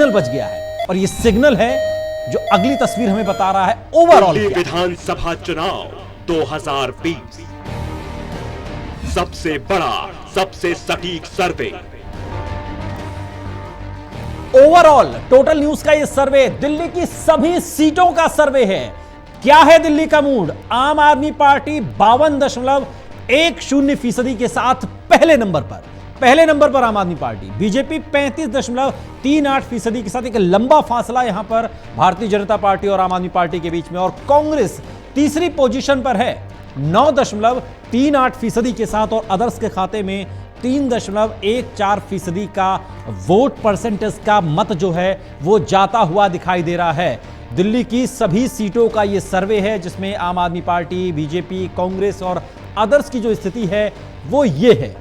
Signal बज गया है और ये सिग्नल है जो अगली तस्वीर हमें बता रहा है ओवरऑल विधानसभा चुनाव 2020 सबसे बड़ा, सबसे सटीक सर्वे। ओवरऑल टोटल न्यूज का यह सर्वे दिल्ली की सभी सीटों का सर्वे है। क्या है दिल्ली का मूड? आम आदमी पार्टी 52.10% के साथ पहले नंबर पर आम आदमी पार्टी, बीजेपी 35.38% के साथ। एक लंबा फासला यहां पर भारतीय जनता पार्टी और आम आदमी पार्टी के बीच में, और कांग्रेस तीसरी पोजीशन पर है 9.38% के साथ, और अदर्स के खाते में 3.14% का वोट परसेंटेज का मत जो है वो जाता हुआ दिखाई दे रहा है। दिल्ली की सभी सीटों का यह सर्वे है जिसमें आम आदमी पार्टी, बीजेपी, कांग्रेस और अदर्स की जो स्थिति है वो ये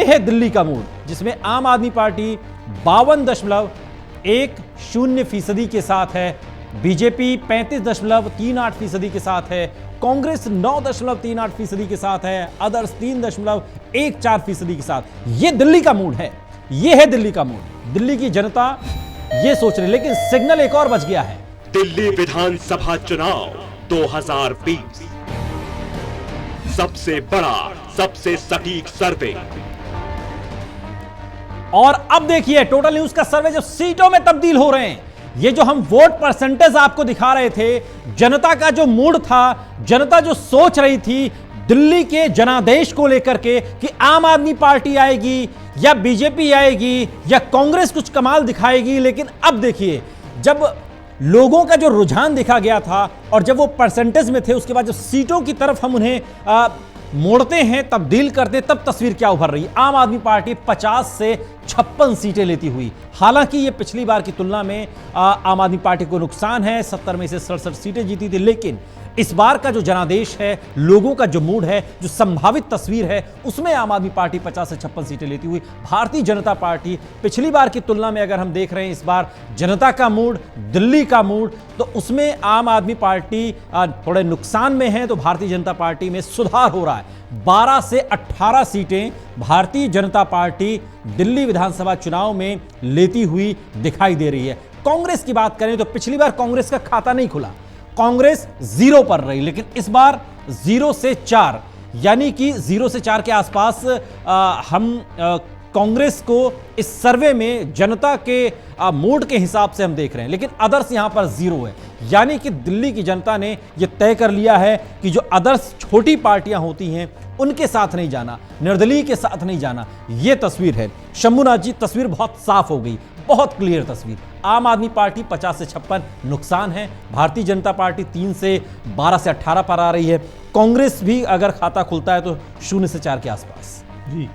है दिल्ली का मूड, जिसमें आम आदमी पार्टी 52.10% के साथ है, बीजेपी 35.38% के साथ है, कांग्रेस 9.38% के साथ है, अदर्स 3.14% के साथ। यह दिल्ली का मूड है, यह है दिल्ली का मूड। दिल्ली की जनता यह सोच रही, लेकिन सिग्नल एक और बच गया है। दिल्ली विधानसभा चुनाव 2020 सबसे बड़ा, सबसे सटीक सर्वे। और अब देखिए टोटल न्यूज का सर्वे जो सीटों में तब्दील हो रहे हैं। ये जो हम वोट परसेंटेज आपको दिखा रहे थे, जनता का जो मूड था, जनता जो सोच रही थी दिल्ली के जनादेश को लेकर के कि आम आदमी पार्टी आएगी या बीजेपी आएगी या कांग्रेस कुछ कमाल दिखाएगी। लेकिन अब देखिए, जब लोगों का जो रुझान देखा गया था और जब वो परसेंटेज में थे, उसके बाद जब सीटों की तरफ हम उन्हें मोड़ते हैं, तब्दील करते, तब तस्वीर क्या उभर रही है? आम आदमी पार्टी 50 से 56 सीटें लेती हुई। हालांकि ये पिछली बार की तुलना में आम आदमी पार्टी को नुकसान है, 70 में से 67 सीटें जीती थी। लेकिन इस बार का जो जनादेश है, लोगों का जो मूड है, जो संभावित तस्वीर है, उसमें आम आदमी पार्टी 50 से 56 सीटें लेती हुई। भारतीय जनता पार्टी पिछली बार की तुलना में अगर हम देख रहे हैं इस बार जनता का मूड, दिल्ली का मूड, तो उसमें आम आदमी पार्टी थोड़े नुकसान में है, तो भारतीय जनता पार्टी में सुधार हो रहा है। 12 से 18 सीटें भारतीय जनता पार्टी दिल्ली विधानसभा चुनाव में लेती हुई दिखाई दे रही है। कांग्रेस की बात करें तो पिछली बार कांग्रेस का खाता नहीं खुला, कांग्रेस 0 पर रही, लेकिन इस बार 0 से 4, यानी कि 0 से 4 के आसपास हम कांग्रेस को इस सर्वे में जनता के मूड के हिसाब से हम देख रहे हैं। लेकिन अदर्स यहां पर 0 है, यानी कि दिल्ली की जनता ने यह तय कर लिया है कि जो अदर्स छोटी पार्टियां होती हैं उनके साथ नहीं जाना, निर्दलीय के साथ नहीं जाना। यह तस्वीर है शंभुनाथ जी, तस्वीर बहुत साफ हो गई, बहुत क्लियर तस्वीर। आम आदमी पार्टी 50 से 56 नुकसान है, भारतीय जनता पार्टी 3 से 12 से 18 पर आ रही है, कांग्रेस भी अगर खाता खुलता है तो 0 से 4 के आसपास। जी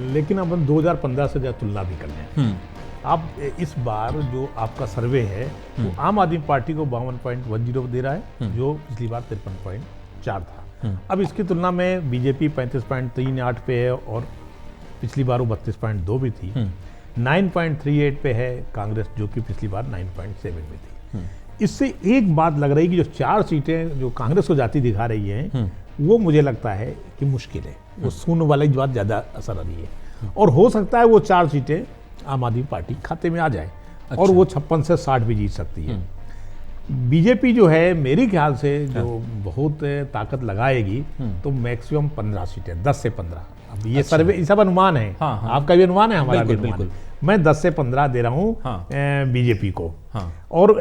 लेकिन अब हम 2015 से जब तुलना भी कर लें, अब इस बार जो आपका सर्वे है वो आम आदमी पार्टी को 52.10 दे रहा है, जो पिछली बार 53.4 था। अब इसकी तुलना में बीजेपी 35.38 पे है और पिछली बार वो 32.2 भी थी। 9.38 पे है कांग्रेस, जो कि पिछली बार 9.7 में थी। इससे एक बात लग रही है कि जो 4 सीटें जो कांग्रेस को जाती दिखा रही हैं, वो मुझे लगता है कि मुश्किल है, वो शून्य वाली बात ज़्यादा असर आ रही है, और हो सकता है वो 4 सीटें आम आदमी पार्टी खाते में आ जाए। अच्छा। और वो 56 से 60 भी जीत सकती है। बीजेपी जो है मेरे ख्याल से जो बहुत ताकत लगाएगी तो मैक्सिमम 15 सीटें, 10 से 15। अब ये सर्वे, ये सब अनुमान है। हाँ। आपका भी अनुमान है, हमारा भी अनुमान है। मैं 10 से 15 दे रहा हूँ बीजेपी को, और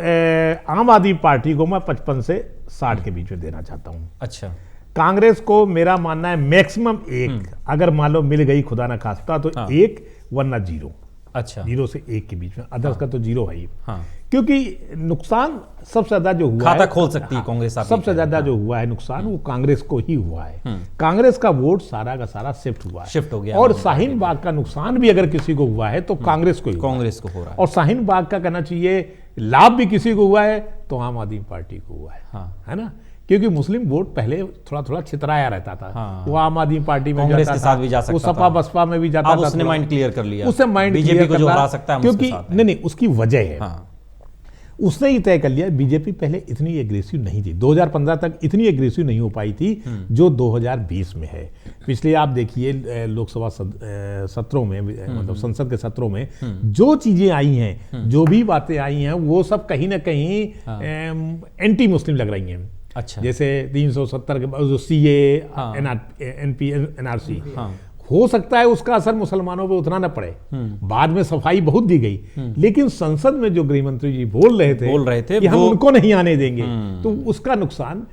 आम आदमी पार्टी को मैं 55 से 60 के बीच में देना चाहता हूँ। अच्छा। कांग्रेस को मेरा मानना है मैक्सिमम 1, अगर मान लो मिल गई खुदा ना खास्ता तो 1, वरना 0। अच्छा। 0 से 1 के बीच में, अदर्स का तो 0 है ही। क्योंकि नुकसान सबसे ज्यादा जो हुआ खाता खोल सकती है कांग्रेस, सबसे ज्यादा जो हुआ है नुकसान वो कांग्रेस को ही हुआ है। कांग्रेस का वोट सारा का सारा शिफ्ट हुआ है, शिफ्ट हो गया। और शाहीन बाग का नुकसान भी अगर किसी को हुआ है तो कांग्रेस को हो रहा है। और शाहीन बाग का कहना चाहिए लाभ भी किसी को हुआ है तो आम आदमी पार्टी को हुआ है ना, क्योंकि मुस्लिम वोट पहले थोड़ा थोड़ा छितराया रहता था। वो आम आदमी पार्टी में कांग्रेस के साथ भी जा सकता था, वो सपा बसपा में भी जाता था। उसने माइंड क्लियर कर लिया, उससे माइंड बीजेपी को जो हरा सकता है, क्योंकि नहीं उसकी वजह है। उसने ही तय कर लिया। बीजेपी पहले इतनी एग्रेसिव नहीं थी, 2015 तक इतनी एग्रेसिव नहीं हो पाई थी जो 2020 में है। पिछले आप देखिए लोकसभा सत्रों में, मतलब संसद के सत्रों में जो चीजें आई हैं, जो भी बातें आई हैं, वो सब कहीं ना कहीं एंटी मुस्लिम लग रही हैं। अच्छा, जैसे 370 के जो CA, NRC, हो सकता है उसका असर मुसलमानों पे उतना न पड़े, बाद में सफाई बहुत दी गई, लेकिन संसद में जो गृह मंत्री जी बोल रहे थे कि हम उनको नहीं आने देंगे, तो उसका नुकसान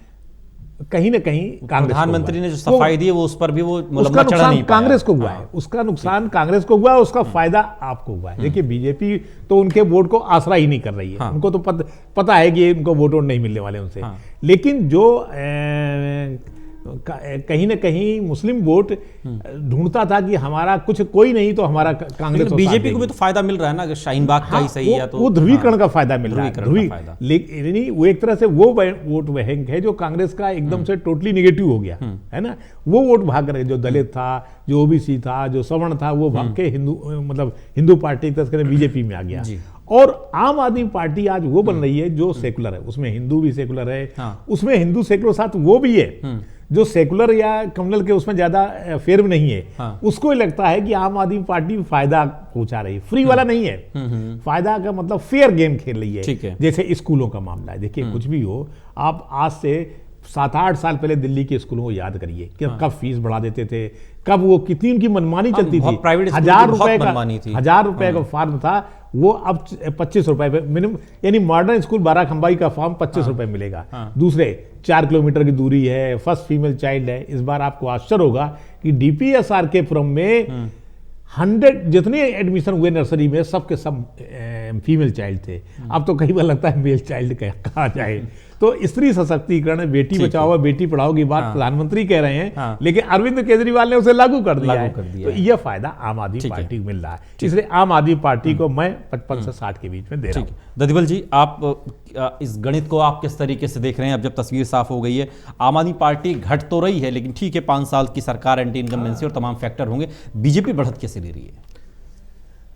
कहीं ना कहीं प्रधानमंत्री ने जो सफाई दी वो उस पर भी वो उसका नुकसान कांग्रेस को हुआ है, उसका नुकसान कांग्रेस को हुआ है, उसका फायदा आपको हुआ है। देखिए बीजेपी तो उनके वोट को आसरा ही नहीं कर रही है, उनको तो पता है कि उनको वोट नहीं मिलने वाले उनसे, लेकिन जो कहीं ना कहीं मुस्लिम वोट ढूंढता था कि हमारा कुछ कोई नहीं तो हमारा कांग्रेस, बीजेपी को भी तो फायदा मिल रहा है ना, अगर शाहीन बाग का ही सही है तो वो ध्रुवीकरण का फायदा मिल रहा है। लेकिन वो एक तरह से वो वोट बैंक है जो कांग्रेस का एकदम से टोटली निगेटिव हो गया है ना, वो वोट भाग रहे, जो दलित था, जो ओबीसी था, जो सवर्ण था, वो भाग के हिंदू पार्टी बीजेपी में आ गया। और आम आदमी पार्टी आज वो बन रही है जो सेकुलर है, उसमें हिंदू भी सेकुलर है, उसमें हिंदू सेकुलर साथ वो भी है जो सेकुलर या कम्युनल के उसमें ज्यादा फेर में नहीं है। उसको लगता है कि आम आदमी पार्टी फायदा पहुंचा रही है, फ्री वाला नहीं है, फायदा का मतलब फेयर गेम खेल रही है। जैसे स्कूलों का मामला है, देखिए कुछ भी हो, आप आज से 7-8 साल पहले दिल्ली के स्कूलों को याद करिए कि कब फीस बढ़ा देते थे, कब वो कितनी उनकी मनमानी चलती थी, 1000 रुपए का फॉर्म था, वो अब 25 रुपए पे मिनिमम, यानी मॉडर्न स्कूल 12 खंबाई का फॉर्म 25 रुपए मिलेगा। दूसरे 4 किलोमीटर की दूरी है, फर्स्ट फीमेल चाइल्ड है। इस बार आपको आश्चर्य होगा कि DPSR के फॉर्म में 100 जितने एडमिशन हुए नर्सरी में सबके सब फीमेल चाइल्ड थे। अब तो कई बार लगता है मेल चाइल्ड कहा जाए। तो स्त्री सशक्तिकरण, बेटी बचाओ बेटी पढ़ाओ की बात प्रधानमंत्री कह रहे हैं, लेकिन अरविंद केजरीवाल ने उसे लागू कर दिया है। तो यह फायदा आम आदमी पार्टी को मिल रहा है, इसलिए आम आदमी पार्टी को मैं 55 से 60 के बीच में दे रहा हूं। दधिबल जी, आप इस गणित को आप किस तरीके से देख रहे हैं? अब जब तस्वीर साफ हो गई है, आम आदमी पार्टी घट तो रही है, लेकिन ठीक है 5 साल की सरकार, एंटी इनकम्बेंसी और तमाम फैक्टर होंगे, बीजेपी बढ़त कैसे ले रही है?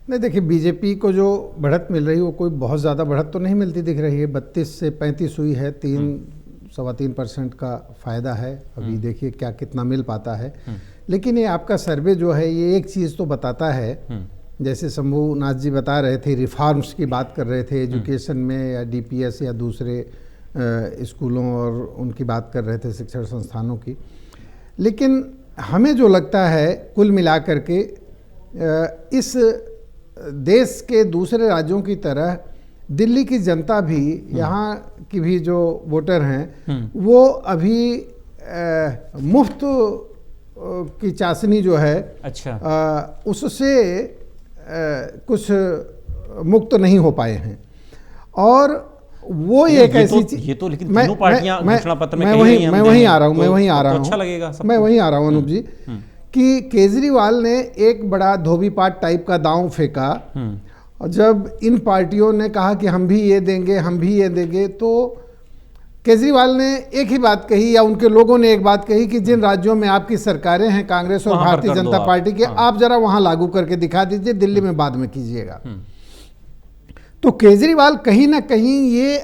नहीं, देखिए बीजेपी को जो बढ़त मिल रही है वो कोई बहुत ज़्यादा बढ़त तो नहीं मिलती दिख रही है। 32 से 35 हुई है, 3-3.25% का फ़ायदा है। अभी देखिए क्या कितना मिल पाता है। लेकिन ये आपका सर्वे जो है ये एक चीज़ तो बताता है, जैसे शंभूनाथ जी बता रहे थे, रिफॉर्म्स की बात कर रहे थे एजुकेशन में, या DPS या दूसरे स्कूलों और उनकी बात कर रहे थे, शिक्षण संस्थानों की। लेकिन हमें जो लगता है कुल मिलाकर के इस देश के दूसरे राज्यों की तरह दिल्ली की जनता भी, यहाँ की भी जो वोटर हैं, वो अभी मुफ्त की चाशनी जो है, अच्छा, उससे कुछ मुक्त नहीं हो पाए हैं। और वो एक ऐसी चीज, ये तो लेकिन तीनों पार्टियां घोषणा पत्र में मैं वहीं आ रहा हूँ, अच्छा लगेगा, मैं वहीं आ रहा हूँ अनूप जी, कि केजरीवाल ने एक बड़ा धोबीपाट टाइप का दांव फेंका। और जब इन पार्टियों ने कहा कि हम भी ये देंगे, हम भी ये देंगे, तो केजरीवाल ने एक ही बात कही, या उनके लोगों ने एक बात कही कि जिन राज्यों में आपकी सरकारें हैं कांग्रेस और भारतीय जनता पार्टी के, आप जरा वहां लागू करके दिखा दीजिए, दिल्ली में बाद में कीजिएगा। तो केजरीवाल कहीं ना कहीं ये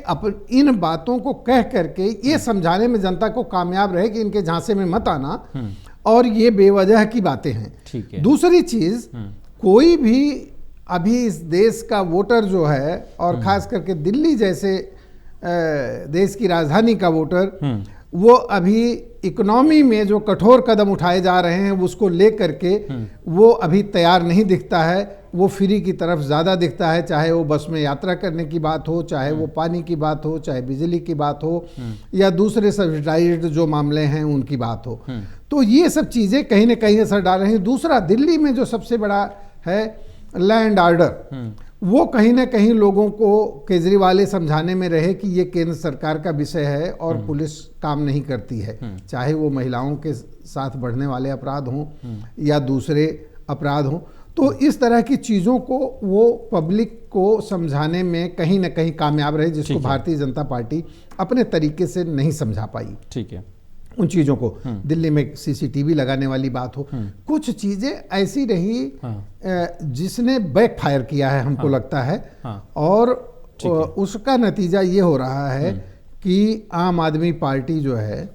इन बातों को कह करके ये समझाने में जनता को कामयाब रहे कि इनके झांसे में मत आना, और ये बेवजह की बातें हैं। ठीक है। दूसरी चीज, कोई भी अभी इस देश का वोटर जो है, और खास करके दिल्ली जैसे देश की राजधानी का वोटर, वो अभी इकोनॉमी में जो कठोर कदम उठाए जा रहे हैं उसको लेकर के वो अभी तैयार नहीं दिखता है। वो फ्री की तरफ ज़्यादा दिखता है, चाहे वो बस में यात्रा करने की बात हो, चाहे वो पानी की बात हो, चाहे बिजली की बात हो, या दूसरे सब्सिडाइज्ड जो मामले हैं उनकी बात हो। तो ये सब चीज़ें कहीं ना कहीं असर डाल रही हैं। दूसरा, दिल्ली में जो सबसे बड़ा है लैंड ऑर्डर, वो कहीं ना कहीं लोगों को केजरीवाल समझाने में रहे कि ये केंद्र सरकार का विषय है और पुलिस काम नहीं करती है, चाहे वो महिलाओं के साथ बढ़ने वाले अपराध हों या दूसरे अपराध हों। तो इस तरह की चीज़ों को वो पब्लिक को समझाने में कहीं ना कहीं कामयाब रहे, जिसको भारतीय जनता पार्टी अपने तरीके से नहीं समझा पाई। ठीक है, उन चीज़ों को, दिल्ली में CCTV लगाने वाली बात हो, कुछ चीज़ें ऐसी रही जिसने बैकफायर किया है, हमको लगता है। और उसका नतीजा ये हो रहा है कि आम आदमी पार्टी जो है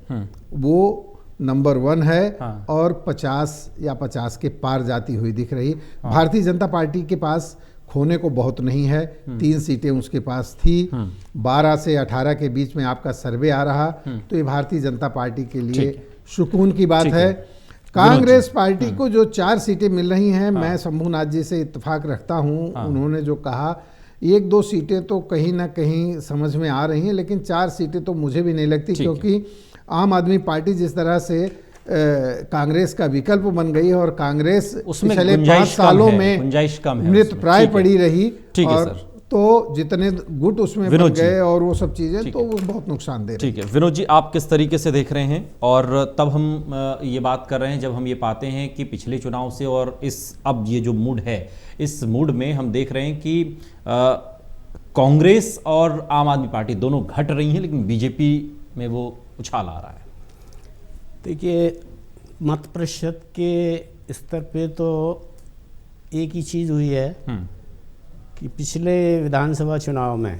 वो नंबर 1 है और 50 या 50 के पार जाती हुई दिख रही। भारतीय जनता पार्टी के पास खोने को बहुत नहीं है, 3 सीटें उसके पास थी, 12 से 18 के बीच में आपका सर्वे आ रहा, तो ये भारतीय जनता पार्टी के लिए सुकून की बात है। कांग्रेस पार्टी को जो 4 सीटें मिल रही हैं, मैं शंभूनाथ जी से इत्तेफाक रखता हूं, उन्होंने जो कहा 1-2 सीटें तो कहीं ना कहीं समझ में आ रही हैं, लेकिन 4 सीटें तो मुझे भी नहीं लगती, क्योंकि आम आदमी पार्टी जिस तरह से कांग्रेस का विकल्प बन गई है और कांग्रेस पिछले 5 सालों में मृत प्राय पड़ी रही, और तो जितने गुट उसमें बन गए और वो सब चीजें, तो वो बहुत नुकसान दे रही है। ठीक है विनोद जी, आप किस तरीके से देख रहे हैं? और तब हम ये बात कर रहे हैं जब हम ये पाते हैं कि पिछले चुनाव से और इस अब ये जो मूड है, इस मूड में हम देख रहे हैं कि कांग्रेस और आम आदमी पार्टी दोनों घट रही हैं, लेकिन बीजेपी में वो उछाल आ रहा है। देखिए, मत प्रतिशत के स्तर पे तो एक ही चीज़ हुई है कि पिछले विधानसभा चुनाव में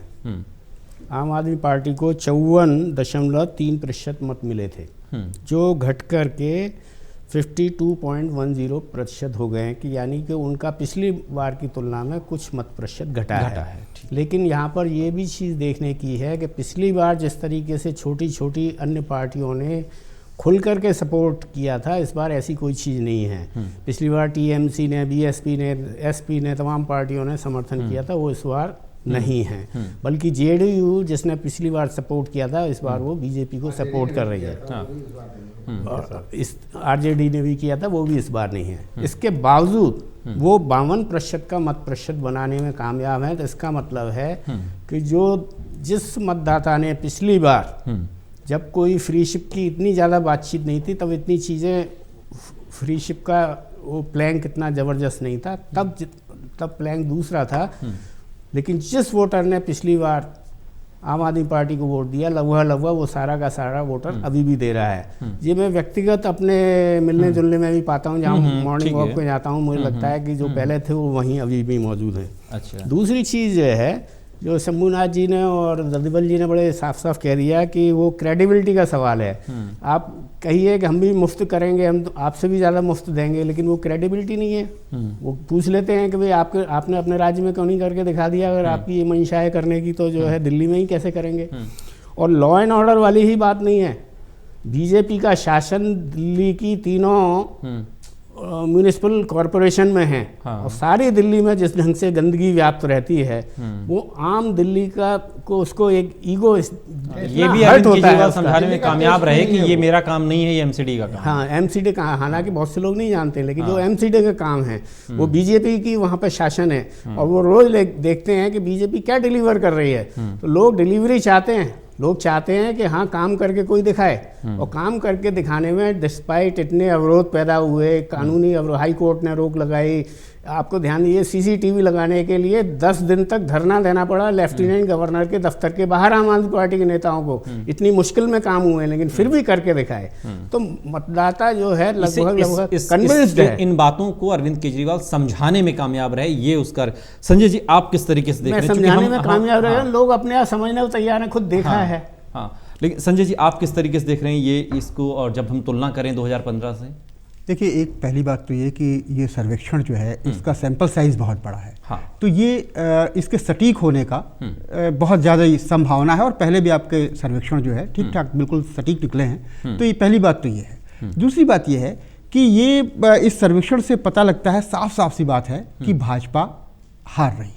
आम आदमी पार्टी को 54.3% मत मिले थे, जो घट कर के 52.10% हो गए हैं, कि यानी कि उनका पिछली बार की तुलना में कुछ मत प्रतिशत घटा है। लेकिन यहाँ पर ये भी चीज़ देखने की है कि पिछली बार जिस तरीके से छोटी छोटी अन्य पार्टियों ने खुल करके सपोर्ट किया था, इस बार ऐसी कोई चीज़ नहीं है। पिछली बार टीएमसी ने, बीएसपी ने, एसपी ने, तमाम पार्टियों ने समर्थन किया था, वो इस बार नहीं है। बल्कि जेडीयू जिसने पिछली बार सपोर्ट किया था, इस बार वो बीजेपी को सपोर्ट कर रही है। और इस आरजेडी ने भी किया था, वो भी इस बार नहीं है। इसके बावजूद वो 52% का मत प्रतिशत बनाने में कामयाब है। तो इसका मतलब है कि जिस मतदाता ने पिछली बार, जब कोई फ्रीशिप की इतनी ज़्यादा बातचीत नहीं थी, तब इतनी चीज़ें, फ्रीशिप का वो प्लैंक इतना ज़बरदस्त नहीं था, तब प्लैंक दूसरा था। लेकिन जिस वोटर ने पिछली बार आम आदमी पार्टी को वोट दिया, लगभग वो सारा का सारा वोटर अभी भी दे रहा है। ये मैं व्यक्तिगत अपने मिलने जुलने में भी पाता हूँ, जहाँ मॉर्निंग वॉक पे जाता हूँ, मुझे लगता है कि जो पहले थे वो वहीं अभी भी मौजूद हैं। अच्छा। दूसरी चीज़ ये है, जो शंभूनाथ जी ने और ददीबल जी ने बड़े साफ साफ कह दिया कि वो क्रेडिबिलिटी का सवाल है। आप कहिए कि हम भी मुफ्त करेंगे, हम तो आपसे भी ज़्यादा मुफ्त देंगे, लेकिन वो क्रेडिबिलिटी नहीं है। वो पूछ लेते हैं कि भाई आपने अपने राज्य में क्यों नहीं करके दिखा दिया? अगर आपकी ये मंशा है करने की, तो जो है दिल्ली में ही कैसे करेंगे? और लॉ एंड ऑर्डर वाली ही बात नहीं है। बीजेपी का शासन दिल्ली की तीनों म्यूनिसिपल कॉरपोरेशन में है, और सारी दिल्ली में जिस ढंग से गंदगी व्याप्त रहती है, वो आम दिल्ली को उसको एक ईगो, ये भी अरविंद केजरीवाल समझाने में कामयाब रहे कि ये मेरा काम नहीं है, ये एमसीडी का काम। हाँ, एमसीडी का, हालांकि बहुत से लोग नहीं जानते, लेकिन जो एमसीडी का काम है वो बीजेपी की वहाँ पे शासन है, और वो रोज देखते हैं कि बीजेपी क्या डिलीवर कर रही है। तो लोग डिलीवरी चाहते हैं, लोग चाहते हैं कि हाँ काम करके कोई दिखाए, और काम करके दिखाने में डिस्पाइट इतने अवरोध पैदा हुए, कानूनी अवरोध, हाई कोर्ट ने रोक लगाई। आपको ध्यान दीजिए, सीसीटीवी लगाने के लिए 10 दिन तक धरना देना पड़ा लेफ्टिनेंट गवर्नर के दफ्तर के बाहर आम आदमी पार्टी के नेताओं को। इतनी मुश्किल में काम हुए, लेकिन फिर भी करके दिखाए। तो मतदाता जो है लगभग कन्विंस्ड है। इन बातों को अरविंद केजरीवाल समझाने में कामयाब रहे, ये उसका। संजय जी, आप किस तरीके से देख रहे हैं? समझाने में कामयाब रहे, लोग अपने आप समझने को तैयार हैं, खुद देखा है। हाँ, लेकिन संजय जी, आप किस तरीके से देख रहे हैं ये इसको, और जब हम तुलना करें 2015 से? देखिए, एक पहली बात तो ये कि ये सर्वेक्षण जो है, इसका सैंपल साइज बहुत बड़ा है। हाँ। तो ये इसके सटीक होने का बहुत ज़्यादा संभावना है, और पहले भी आपके सर्वेक्षण जो है ठीक ठाक बिल्कुल सटीक निकले हैं। तो ये पहली बात तो ये है। दूसरी बात ये है कि ये इस सर्वेक्षण से पता लगता है, साफ साफ सी बात है कि भाजपा हार रही है।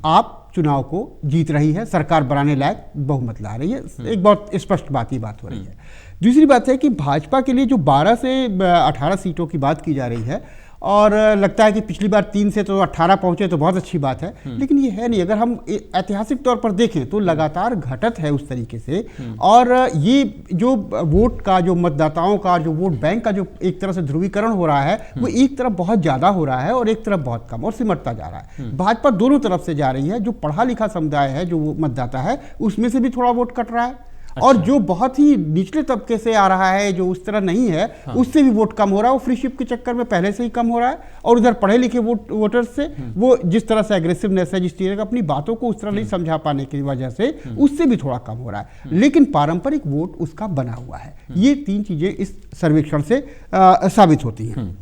आप चुनाव को जीत रही है, सरकार बनाने लायक बहुमत ला रही है, एक बहुत स्पष्ट बात ही बात हो रही है। दूसरी बात है कि भाजपा के लिए जो 12 से 18 सीटों की बात की जा रही है, और लगता है कि पिछली बार 3 से तो 18 पहुंचे, तो बहुत अच्छी बात है, लेकिन ये है नहीं। अगर हम ऐतिहासिक तौर पर देखें तो लगातार घटत है उस तरीके से। और ये जो वोट का, जो मतदाताओं का, जो वोट बैंक का जो एक तरह से ध्रुवीकरण हो रहा है, वो एक तरफ बहुत ज़्यादा हो रहा है और एक तरफ बहुत कम, और सिमटता जा रहा है। भाजपा दोनों तरफ से जा रही है। जो पढ़ा लिखा समुदाय है, जो मतदाता है, उसमें से भी थोड़ा वोट कट रहा है, और जो बहुत ही निचले तबके से आ रहा है, जो उस तरह नहीं है, उससे भी वोट कम हो रहा है। वो फ्रीशिप के चक्कर में पहले से ही कम हो रहा है। और उधर पढ़े लिखे वोटर्स से वो जिस तरह से एग्रेसिवनेस है, जिस तरह अपनी बातों को उस तरह नहीं समझा पाने की वजह से उससे भी थोड़ा कम हो रहा है। लेकिन पारंपरिक वोट उसका बना हुआ है। ये तीन चीजें इस सर्वेक्षण से साबित होती हैं।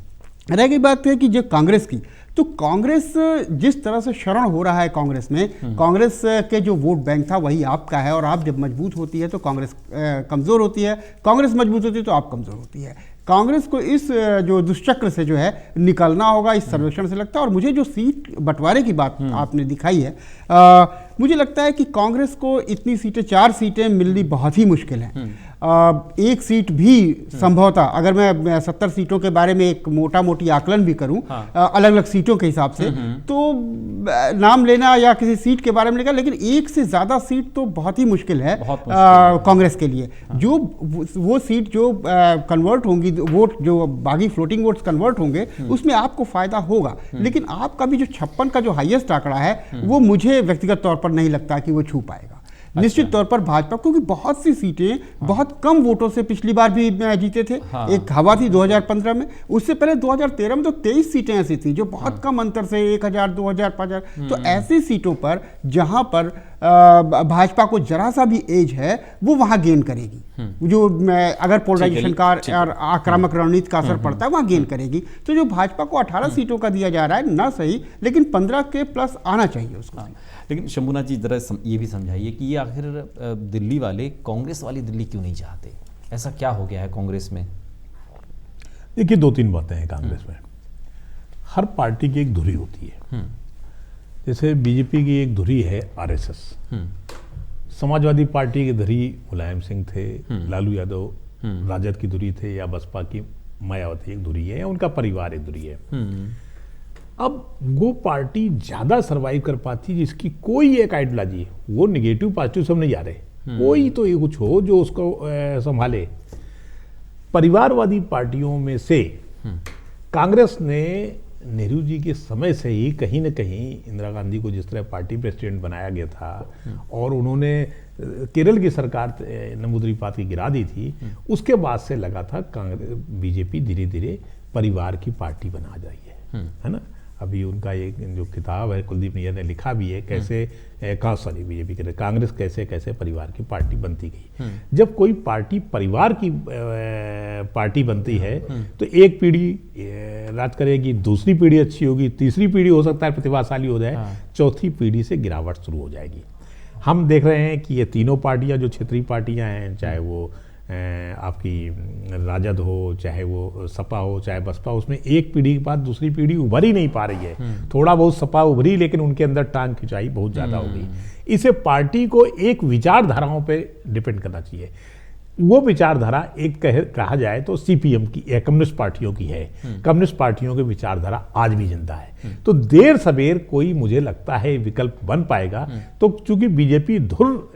रह गई बात है कि जो कांग्रेस की, तो कांग्रेस जिस तरह से शरण हो रहा है कांग्रेस में, कांग्रेस के जो वोट बैंक था वही आपका है। और आप जब मजबूत होती है तो कांग्रेस कमज़ोर होती है, कांग्रेस मजबूत होती है तो आप कमज़ोर होती है। कांग्रेस को इस जो दुष्चक्र से जो है निकलना होगा, इस सर्वेक्षण से लगता है। और मुझे जो सीट बंटवारे की बात आपने दिखाई है, मुझे लगता है कि कांग्रेस को इतनी सीटें, 4 सीटें मिलनी बहुत ही मुश्किल है। एक सीट भी संभवतः, अगर मैं 70 सीटों के बारे में एक मोटा मोटी आकलन भी करूं, अलग अलग सीटों के हिसाब से, तो नाम लेना या किसी सीट के बारे में लेना, लेकिन एक से ज्यादा सीट तो बहुत ही मुश्किल है कांग्रेस के लिए। जो वो सीट जो कन्वर्ट होंगी, वोट जो बागी फ्लोटिंग वोट्स कन्वर्ट होंगे, उसमें आपको फायदा होगा। लेकिन आपका भी जो 56 का जो हाईएस्ट आंकड़ा है, वो मुझे व्यक्तिगत तौर पर नहीं लगता कि वो छू पाएगा। निश्चित तौर पर भाजपा, क्योंकि बहुत सी सीटें बहुत कम वोटों से पिछली बार भी जीते थे। एक हवा थी 2015 में, उससे पहले 2013 में तो 23 सीटें ऐसी थी जो बहुत कम अंतर से 1000, 2000, 5000। तो ऐसी सीटों पर जहां पर भाजपा को जरा सा भी एज है, वो वहां गेन करेगी। जो अगर पोलराइजेशन का और आक्रामक रणनीति का असर पड़ता है, वहां गेन करेगी। तो जो भाजपा को 18 सीटों का दिया जा रहा है, ना सही, लेकिन 15 के प्लस आना चाहिए उसको। लेकिन शंभुनाथ जी, जरा ये भी समझाइए कि ये आखिर दिल्ली वाले कांग्रेस वाली दिल्ली क्यों नहीं चाहते? ऐसा क्या हो गया है कांग्रेस में? देखिए, 2-3 बातें हैं कांग्रेस में। हर पार्टी की एक धुरी होती है। जैसे बीजेपी की एक धुरी है आरएसएस, समाजवादी पार्टी की धुरी मुलायम सिंह थे, लालू यादव राजद की धुरी थे, या बसपा की मायावती एक धुरी है, या उनका परिवार एक धुरी है। अब वो पार्टी ज्यादा सरवाइव कर पाती जिसकी कोई एक आइडियोलॉजी, वो निगेटिव पॉजिटिव सब नहीं जा रहे, कोई तो ये कुछ हो जो उसको संभाले। परिवारवादी पार्टियों में से कांग्रेस ने नेहरू जी के समय से ही कहीं न कहीं इंदिरा गांधी को जिस तरह पार्टी प्रेसिडेंट बनाया गया था, और उन्होंने केरल की सरकार नमूद्रीपात की गिरा दी थी, उसके बाद से लगा था कांग्रेस बीजेपी धीरे धीरे परिवार की पार्टी बना रही है ना। अभी उनका एक जो किताब है, कुलदीप नैयर ने लिखा भी है, कैसे बीजेपी के कांग्रेस कैसे कैसे परिवार की पार्टी बनती गई। जब कोई पार्टी परिवार की पार्टी बनती है तो एक पीढ़ी राज करेगी, दूसरी पीढ़ी अच्छी होगी, तीसरी पीढ़ी हो सकता है प्रतिभाशाली हो जाए, चौथी पीढ़ी से गिरावट शुरू हो जाएगी। हम देख रहे हैं कि ये तीनों पार्टियां जो क्षेत्रीय पार्टियां हैं, चाहे वो आपकी राजद हो, चाहे वो सपा हो, चाहे बसपा, उसमें एक पीढ़ी के बाद दूसरी पीढ़ी उभर ही नहीं पा रही है। थोड़ा बहुत सपा उभरी, लेकिन उनके अंदर टांग खिंचाई बहुत ज्यादा हो गई। इसे पार्टी को एक विचारधाराओं पे डिपेंड करना चाहिए। वो विचारधारा एक कहा जाए तो सीपीएम की या कम्युनिस्ट पार्टियों की है। कम्युनिस्ट पार्टियों की विचारधारा आज भी जिंदा है। तो देर सवेर कोई, मुझे लगता है, विकल्प बन पाएगा। तो चूंकि बीजेपी धुर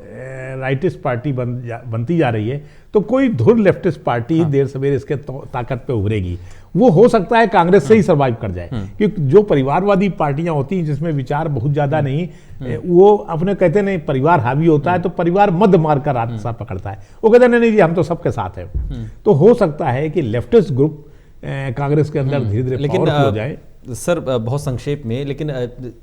राइटिस्ट पार्टी बनती जा रही है, तो कोई धुर लेफ्टिस्ट पार्टी देर सवेर इसके ताकत पे उभरेगी। वो हो सकता है कांग्रेस से ही सरवाइव कर जाए, क्योंकि जो परिवारवादी पार्टियां होती हैं जिसमें विचार बहुत ज्यादा नहीं, वो अपने कहते नहीं परिवार हावी होता है तो परिवार मध्य मार्ग का रास्ता पकड़ता है। वो कहते नहीं जी हम तो सबके साथ हैं। तो हो सकता है कि लेफ्टिस्ट ग्रुप कांग्रेस के अंदर धीरे धीरे पावरफुल हो जाए। सर, बहुत संक्षेप में, लेकिन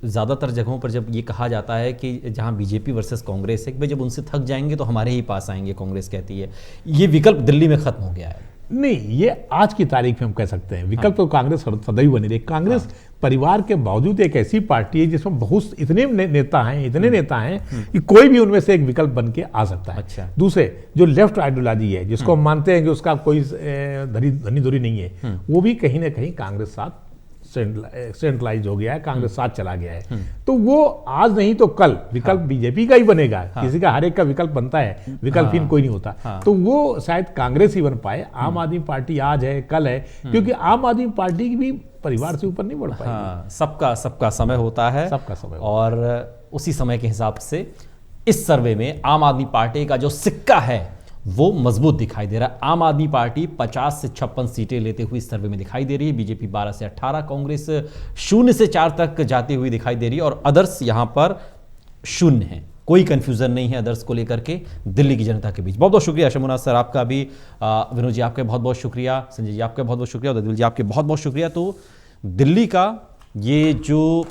ज़्यादातर जगहों पर जब ये कहा जाता है कि जहां बीजेपी वर्सेस कांग्रेस है, भाई जब उनसे थक जाएंगे तो हमारे ही पास आएंगे, कांग्रेस कहती है, ये विकल्प दिल्ली में खत्म हो गया है। नहीं, ये आज की तारीख में हम कह सकते हैं विकल्प तो कांग्रेस सदैव बनी रही। कांग्रेस परिवार के बावजूद एक ऐसी पार्टी है जिसमें बहुत इतने नेता हैं कि कोई भी उनमें से एक विकल्प बन के आ सकता है। अच्छा। दूसरे जो लेफ्ट आइडियोलॉजी है, जिसको हम मानते हैं कि उसका कोई धनी धुरी नहीं है, वो भी कहीं ना कहीं कांग्रेस साथ सेंट्रलाइज हो गया है, कांग्रेस साथ चला गया है। तो वो आज नहीं तो कल विकल्प बीजेपी का ही बनेगा। किसी का हर एक का विकल्प बनता है, विकल्पहीन कोई नहीं होता। तो वो शायद कांग्रेस ही बन पाए। आम आदमी पार्टी आज है, कल है, क्योंकि आम आदमी पार्टी की भी परिवार से ऊपर नहीं बढ़ पाएगी। सबका समय होता है, सबका समय, और उसी समय के हिसाब से इस सर्वे में आम आदमी पार्टी का जो सिक्का है वो मजबूत दिखाई दे रहा है। आम आदमी पार्टी 50 से 56 सीटें लेते हुए इस सर्वे में दिखाई दे रही है। बीजेपी 12 से 18, कांग्रेस 0 से 4 तक जाती हुई दिखाई दे रही है, और अदर्स यहां पर 0 है। कोई कंफ्यूजन नहीं है अदर्स को लेकर के दिल्ली की जनता के बीच। बहुत बहुत शुक्रिया शमुनाथ सर आपका भी, विनोद जी आपका बहुत बहुत शुक्रिया, संजय जी आपका बहुत बहुत शुक्रिया, उदयदुल जी आपके बहुत बहुत शुक्रिया। तो दिल्ली का ये जो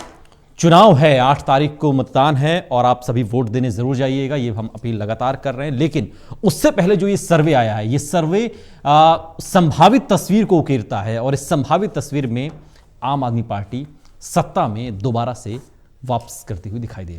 चुनाव है 8 तारीख को मतदान है और आप सभी वोट देने जरूर जाइएगा, ये हम अपील लगातार कर रहे हैं। लेकिन उससे पहले जो ये सर्वे आया है, ये सर्वे संभावित तस्वीर को उकेरता है और इस संभावित तस्वीर में आम आदमी पार्टी सत्ता में दोबारा से वापस करती हुई दिखाई दे रही है।